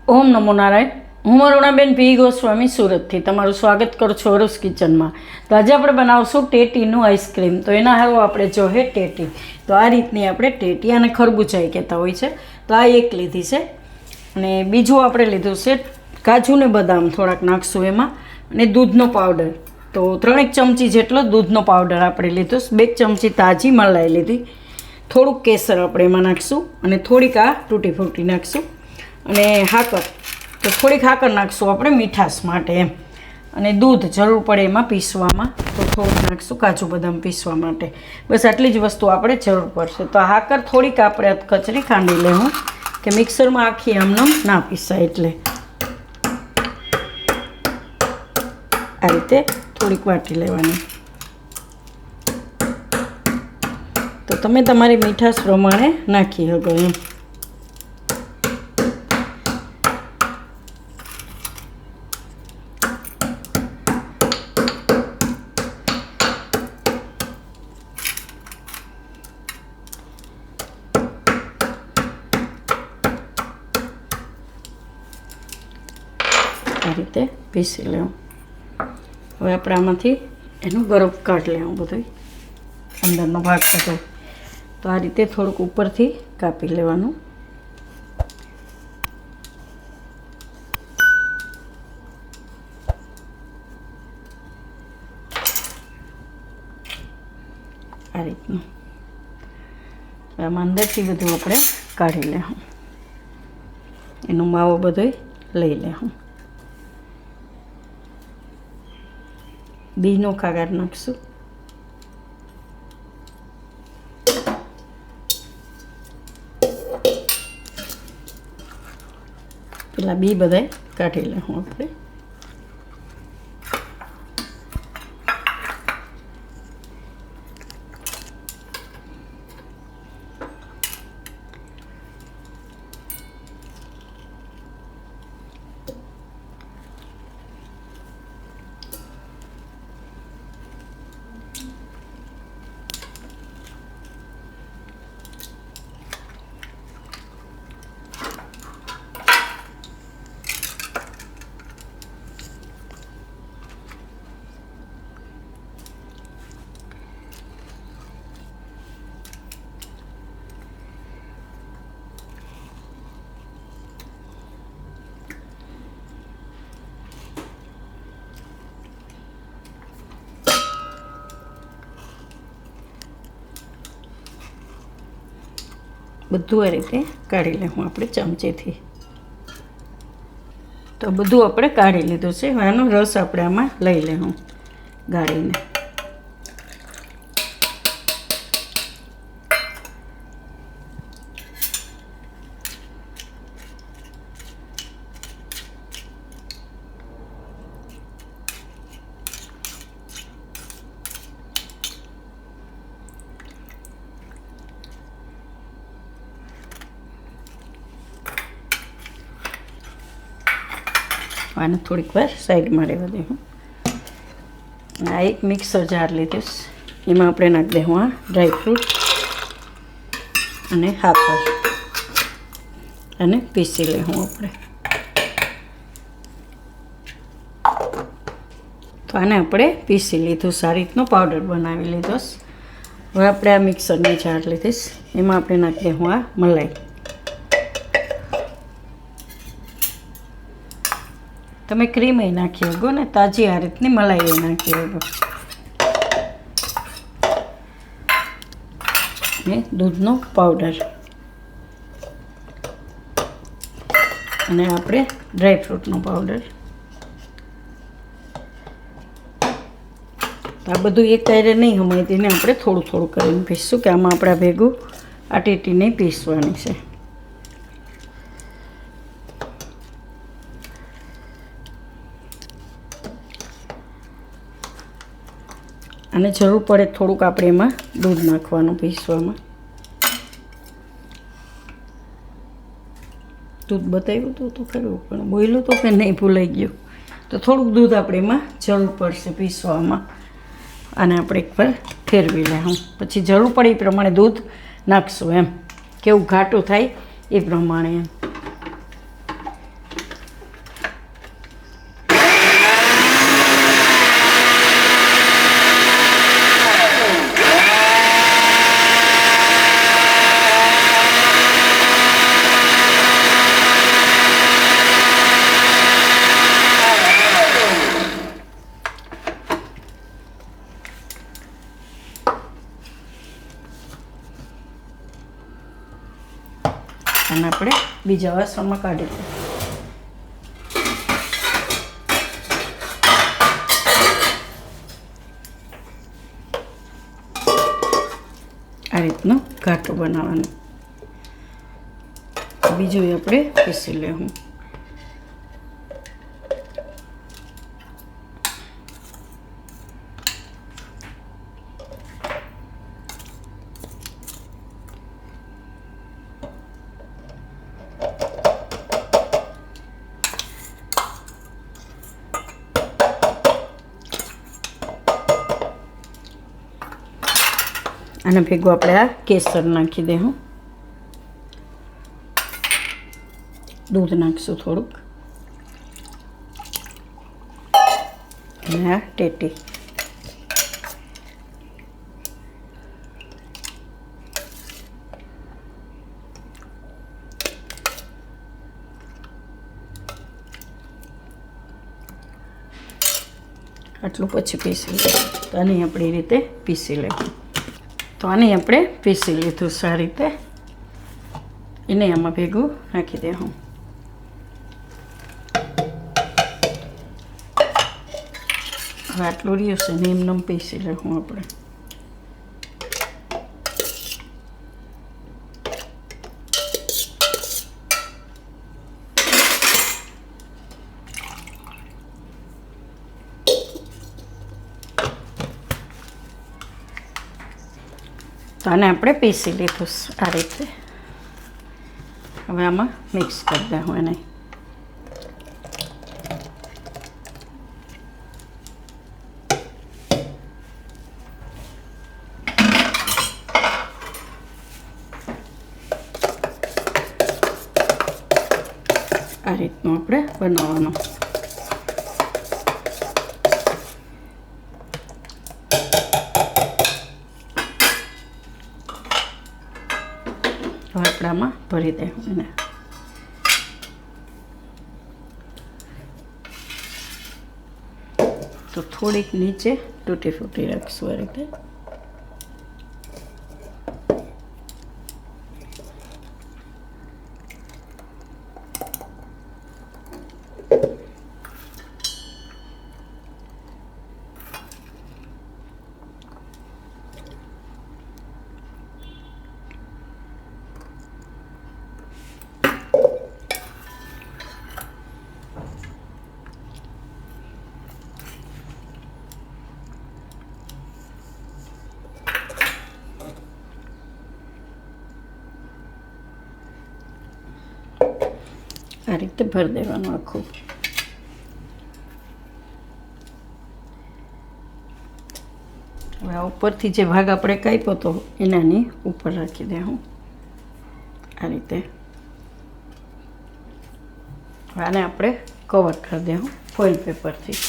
ઓમ નમો નારાયણ. હું અરુણાબેન પી ગોસ્વામી સુરતથી તમારું સ્વાગત કરું છું અરુસ કિચનમાં. તો આજે આપણે બનાવશું ટેટીનું આઈસ્ક્રીમ. તો એના હારું આપણે જોઈએ ટેટી. તો આ રીતની આપણે ટેટી અને ખરબૂચાઈ કહેતા હોય છે. તો આ એક લીધી છે અને બીજું આપણે લીધું છે કાજુ ને બદામ થોડાક નાખશું એમાં, અને દૂધનો પાવડર. તો 3 ચમચી જેટલો દૂધનો પાવડર આપણે લીધો, 2 ચમચી તાજી મલાઈ લીધી, થોડુંક કેસર આપણે એમાં નાખીશું અને થોડીક આ તૂટી ફૂટી નાખીશું, અને હાકર તો થોડીક હાકર નાખીશું આપણે મીઠાશ માટે એમ, અને દૂધ જરૂર પડે એમાં પીસવામાં તો થોડુંક નાખીશું કાજુ બદામ પીસવા માટે. બસ આટલી જ વસ્તુ આપણે જરૂર પડશે. તો આ હાકર થોડીક આપણે કચરી ખાંડી લેવું કે મિક્સરમાં આખી આમનામ ના પીસાય, એટલે આ રીતે થોડીક વાટી લેવાની. તો તમે તમારી મીઠાશ પ્રમાણે નાખી શકો એમ. આ રીતે પીસી લેવું. હવે આપણે આમાંથી એનું બરફ કાઢી લેવું, બધું અંદરનો ભાગ બધો. તો આ રીતે થોડુંક ઉપરથી કાપી લેવાનું. આ રીતનું આમાં અંદરથી બધું આપણે કાઢી લેવું. એનો માવો બધો લઈ લેવું. બીનો કાગળ નાખશું. પેલા બી બધા કાઢી લેવું આપણે. બધું આ રીતે કાઢી લેવું આપણે ચમચીથી. તો બધું આપણે કાઢી લીધું છે. હવે આનો રસ આપણે આમાં લઈ લેવું ગાળીને. આને થોડીક વાર સાઈડમાં રહેવા દેવું. આ એક મિક્સર જાર લીધું, એમાં આપણે નાખી દેવું આ ડ્રાયફ્રૂટ અને હાકર, અને પીસી લેવું આપણે. તો આને આપણે પીસી લીધું, સારી રીતનો પાવડર બનાવી લીધો. હવે આપણે આ મિક્સરની જાર લીધીશ, એમાં આપણે નાખી દેવું આ મલાઈ. તમે ક્રીમ એ નાખી શકો ને તાજી આ રીતની મલાઈ નાખી શકો. ને દૂધનો પાવડર, અને આપણે ડ્રાયફ્રૂટનો પાવડર. તો આ બધું એક કાયરે નહીં હમાય, તેને આપણે થોડું થોડું કરીને પીસશું, કે આમાં આપણા ભેગું આ ટેટી નહીં પીસવાની છે. અને જરૂર પડે થોડુંક આપણે એમાં દૂધ નાખવાનું પીસવામાં. દૂધ બતાવ્યું હતું તો ખરું, પણ બોલ્યું તો કે નહીં ભૂલાઈ ગયું. તો થોડુંક દૂધ આપણે એમાં જરૂર પડશે પીસવામાં. આને આપણે એકવાર ફેરવી લેવું, પછી જરૂર પડે એ પ્રમાણે દૂધ નાખશું, એમ કેવું ઘાટું થાય એ પ્રમાણે એમ. બીજા વાસણમાં કાઢી દઉં. આ રીતનું ઘાટું બનાવવાનું. બીજું આપણે પીસી લેવું. અને ભેગું આપણે આ કેસર નાખી દઉં. દૂધ નાખીશું થોડુંક. અને આ ટેટી. આટલું પછી પીસી લઈશું. તો આને આપણે એ રીતે પીસી લઈશું. તો આને આપણે પીસી લીધું સારી રીતે. એને આમાં ભેગું નાખી દઉં. હવે આટલું રહ્યું છે ને એમને પીસી લઉં આપણે. તો આને આપણે પીસી લીધું આ રીતે. હવે આમાં મિક્સ કરી દઉં એને. આ રીતનું આપણે બનાવવાનું. હવે આપણે આમાં ભરી દઉં એને. તો થોડીક નીચે તૂટી ફૂટી રાખશું આ રીતે. આ રીતે ભરી દેવાનું આખું. હવે આ ઉપરથી જે ભાગ આપણે કાપ્યો હતો એનાની ઉપર રાખી દઉં આ રીતે. આને આપણે કવર કરી દઉં ફોઇલ પેપરથી.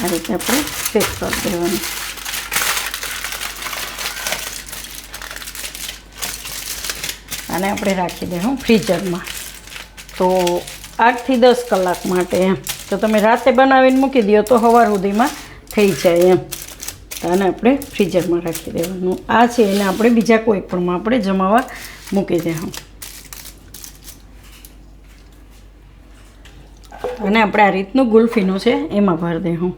આ રીતે આપણે પેક કરી દેવાનું. આને આપણે રાખી દઈશું ફ્રીઝરમાં. તો 8 થી 10 કલાક માટે એમ. તો તમે રાતે બનાવીને મૂકી દો તો સવાર સુધીમાં થઈ જાય એમ. તો આને આપણે ફ્રીઝરમાં રાખી દેવાનું. આ છે એને આપણે બીજા કોઈ પણમાં આપણે જમાવા મૂકી દઈશું. અને આપણે આ રીતનું ગુલ્ફીનું છે એમાં ભરી દઈશું.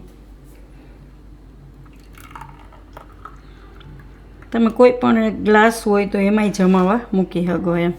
તમે કોઈ પણ ગ્લાસ હોય તો એમાંય જમાવા મૂકી શકો એમ.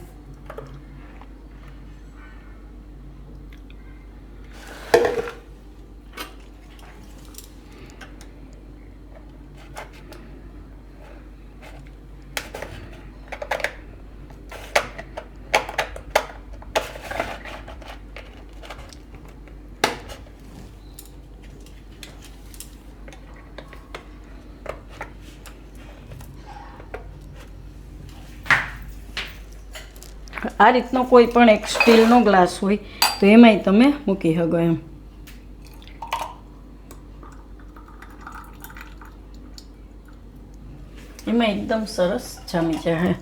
આ રીતનો કોઈ પણ એક સ્ટીલનો ગ્લાસ હોય તો એમાંય તમે મૂકી શકો એમ. એમાં એકદમ સરસ જામી જાય.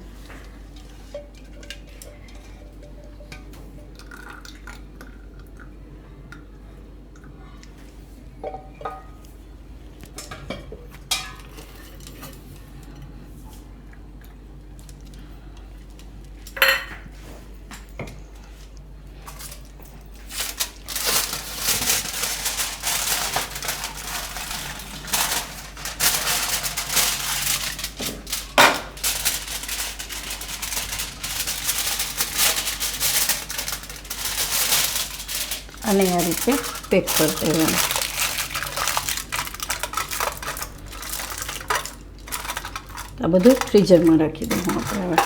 અને આ રીતે પેક કરી દેવાનું. આ બધું ફ્રીઝરમાં રાખી દઉં આપણે હવે.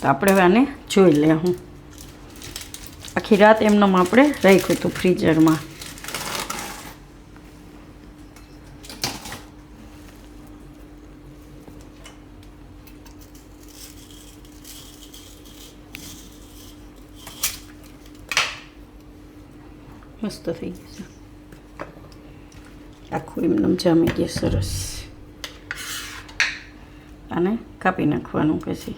તો આપણે હવે આને જોઈ લે. હું આખી રાત એમનેમ આપણે રાખ્યું હતું ફ્રીઝરમાં. મસ્ત થઈ ગયું છે. આખું એમનેમ જામી ગયું સરસ. આને કાપી નાખવાનું પછી.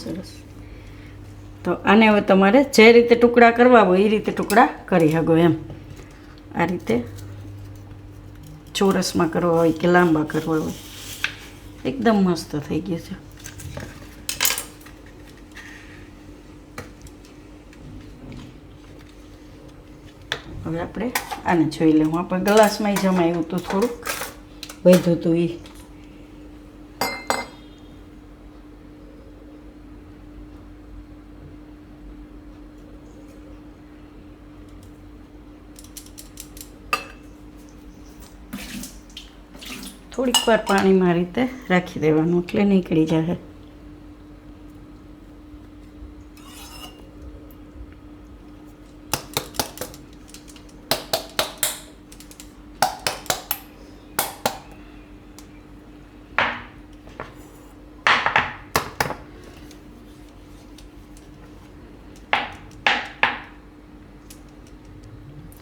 સરસ. તો આને હવે તમારે જે રીતે ટુકડા કરવા હોય એ રીતે ટુકડા કરી શકો એમ. આ રીતે ચોરસમાં કરવા હોય કે લાંબા કરવા હોય. એકદમ મસ્ત થઈ ગયું છે. હવે આપણે આને જોઈ લઉં. આપણે ગ્લાસમાં જમાયું હતું, થોડુંક વધ્યું હતું એ. થોડીક વાર પાણીમાં રીતે રાખી દેવાનું એટલે નીકળી જાય.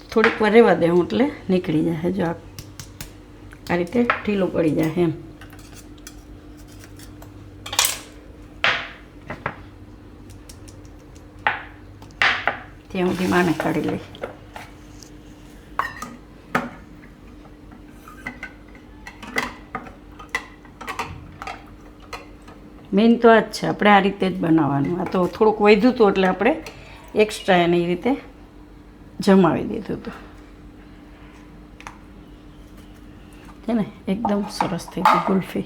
થોડીક વાર રહેવા દેવું એટલે નીકળી જાય. જો આ રીતે ઢીલું પડી જાય એમ. ત્યાં સુધી માને કાઢી લઈ. મેઇન તો આ જ છે, આપણે આ રીતે જ બનાવવાનું. આ તો થોડુંક વધ્યું હતું એટલે આપણે એક્સ્ટ્રા એને એ રીતે જમાવી દીધું હતું. છે ને, એકદમ સરસ થઈ ગઈ ગુલ્ફી.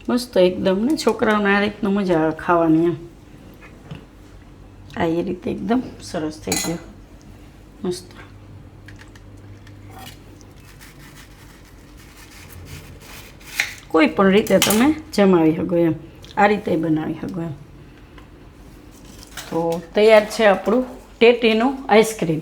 મસ્ત એકદમ ને, છોકરાઓને આ રીતનું મજા આવે ખાવાની એમ. આ એ રીતે એકદમ સરસ થઈ ગયો. મસ્ત. કોઈ પણ રીતે તમે જમાવી શકો એમ. આ રીતે બનાવી શકો એમ. તો તૈયાર છે આપણું ટેટીનું આઈસ્ક્રીમ.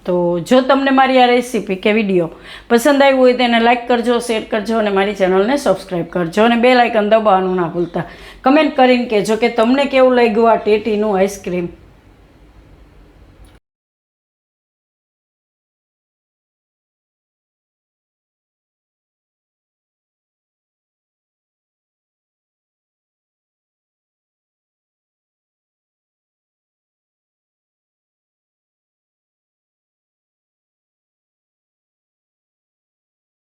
તો જો તમને મારી આ રેસીપી કે વિડીયો પસંદ આવ્યું હોય તો એને લાઇક કરજો, શેર કરજો અને મારી ચેનલને સબસ્ક્રાઈબ કરજો. અને બેલ આઇકન દબાવવાનું ના ભૂલતા. કમેન્ટ કરીને કહેજો કે તમને કેવું લાગ્યું આ ટેટીનું આઈસ્ક્રીમ.